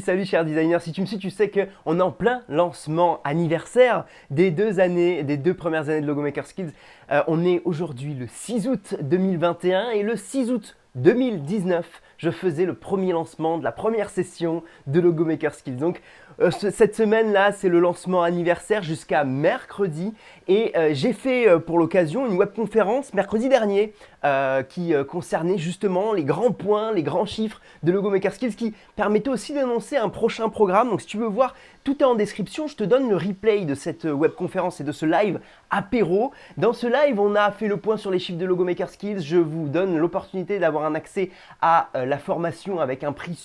Salut chers designers, si tu me suis, tu sais qu'on est en plein lancement anniversaire des 2 premières années de Logo Maker Skills. On est aujourd'hui le 6 août 2021 et le 6 août 2019, je faisais le premier lancement de la première session de Logo Maker Skills. Donc cette semaine-là, c'est le lancement anniversaire jusqu'à mercredi et j'ai fait pour l'occasion une webconférence mercredi dernier qui concernait justement les grands points, les grands chiffres de Logo Maker Skills qui permettait aussi d'annoncer un prochain programme. Donc si tu veux voir, tout est en description. Je te donne le replay de cette webconférence et de ce live apéro. Dans ce live, on a fait le point sur les chiffres de Logo Maker Skills. Je vous donne l'opportunité d'avoir un accès à la formation avec un prix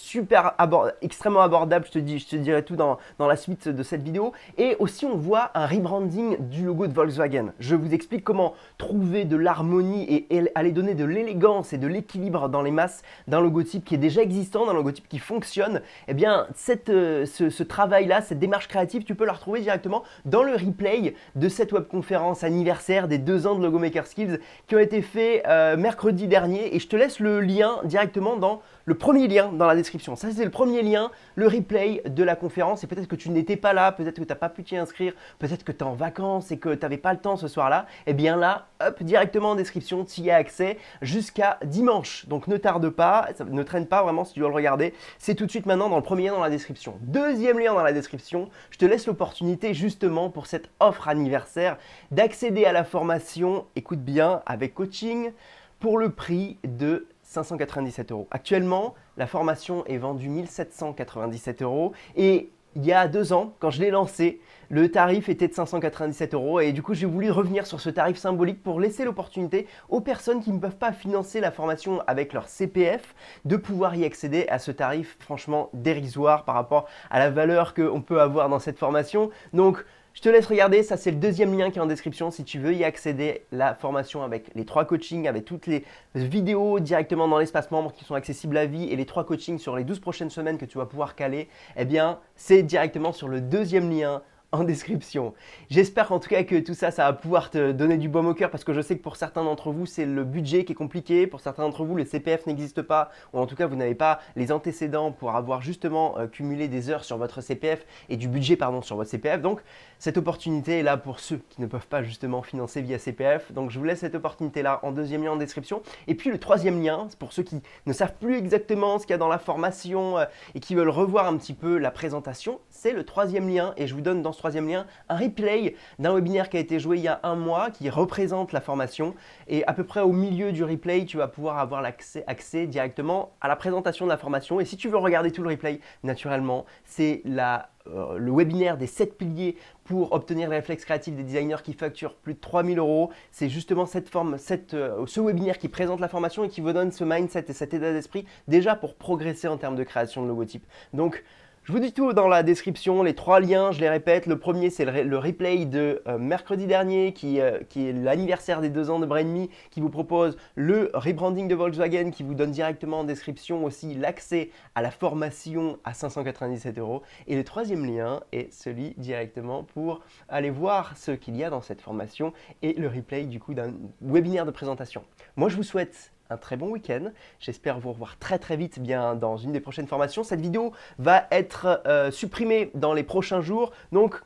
extrêmement abordable. Je te dirai tout dans la suite de cette vidéo. Et aussi, on voit un rebranding du logo de Volkswagen. Je vous explique comment trouver de l'harmonie et aller donner de l'élégance et de l'équilibre dans les masses d'un logotype qui est déjà existant, d'un logotype qui fonctionne. Eh bien, ce travail-là, cette démarche créative, tu peux la retrouver directement dans le replay de cette webconférence anniversaire des 2 ans de Logo Maker Skills qui ont été faits mercredi dernier. Et je te laisse le lien directement dans le premier lien dans la description. Ça, c'est le premier lien, le replay de la conférence. Et peut-être que tu n'étais pas là, peut-être que tu n'as pas pu t'y inscrire, peut-être que tu es en vacances et que tu n'avais pas le temps ce soir-là. Eh bien là, hop, directement en description, tu y as accès jusqu'à dimanche. Donc ne tarde pas, ne traîne pas vraiment si tu dois le regarder. C'est tout de suite maintenant dans le premier lien dans la description. Deuxième lien dans la description, je te laisse l'opportunité justement pour cette offre anniversaire d'accéder à la formation, écoute bien, avec coaching pour le prix de 597 €. Actuellement, la formation est vendue 1797 € et il y a 2 ans, quand je l'ai lancé, le tarif était de 597 € et du coup j'ai voulu revenir sur ce tarif symbolique pour laisser l'opportunité aux personnes qui ne peuvent pas financer la formation avec leur CPF de pouvoir y accéder à ce tarif franchement dérisoire par rapport à la valeur qu'on peut avoir dans cette formation. Donc je te laisse regarder, ça c'est le deuxième lien qui est en description si tu veux y accéder, la formation avec les 3 coachings, avec toutes les vidéos directement dans l'espace membre qui sont accessibles à vie et les 3 coachings sur les 12 prochaines semaines que tu vas pouvoir caler, eh bien c'est directement sur le deuxième lien en description. J'espère en tout cas que tout ça, ça va pouvoir te donner du baume au cœur parce que je sais que pour certains d'entre vous, c'est le budget qui est compliqué. Pour certains d'entre vous, le CPF n'existe pas ou en tout cas, vous n'avez pas les antécédents pour avoir justement cumulé des heures sur votre CPF et du budget pardon, sur votre CPF. Donc, cette opportunité est là pour ceux qui ne peuvent pas justement financer via CPF. Donc, je vous laisse cette opportunité-là en deuxième lien en description. Et puis, le troisième lien, c'est pour ceux qui ne savent plus exactement ce qu'il y a dans la formation et qui veulent revoir un petit peu la présentation, c'est le troisième lien et je vous donne dans ce troisième lien un replay d'un webinaire qui a été joué il y a 1 mois qui représente la formation et à peu près au milieu du replay tu vas pouvoir avoir accès directement à la présentation de la formation et si tu veux regarder tout le replay naturellement c'est le webinaire des 7 piliers pour obtenir les réflexes créatifs des designers qui facturent plus de 3000 €. C'est justement ce webinaire qui présente la formation et qui vous donne ce mindset et cet état d'esprit déjà pour progresser en termes de création de logotypes. Donc je vous dis tout dans la description, les 3 liens, je les répète. Le premier, c'est le replay de mercredi dernier qui est l'anniversaire des 2 ans de Brain.me qui vous propose le rebranding de Volkswagen qui vous donne directement en description aussi l'accès à la formation à 597 €. Et le troisième lien est celui directement pour aller voir ce qu'il y a dans cette formation et le replay du coup d'un webinaire de présentation. Moi, je vous souhaite un très bon week-end. J'espère vous revoir très très vite bien dans une des prochaines formations. Cette vidéo va être supprimée dans les prochains jours. Donc,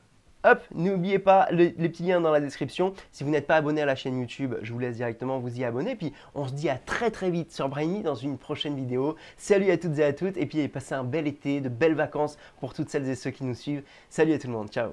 hop, n'oubliez pas les petits liens dans la description. Si vous n'êtes pas abonné à la chaîne YouTube, je vous laisse directement vous y abonner. Puis, on se dit à très très vite sur Brain.me dans une prochaine vidéo. Salut à toutes et à toutes. Et puis, passez un bel été, de belles vacances pour toutes celles et ceux qui nous suivent. Salut à tout le monde. Ciao.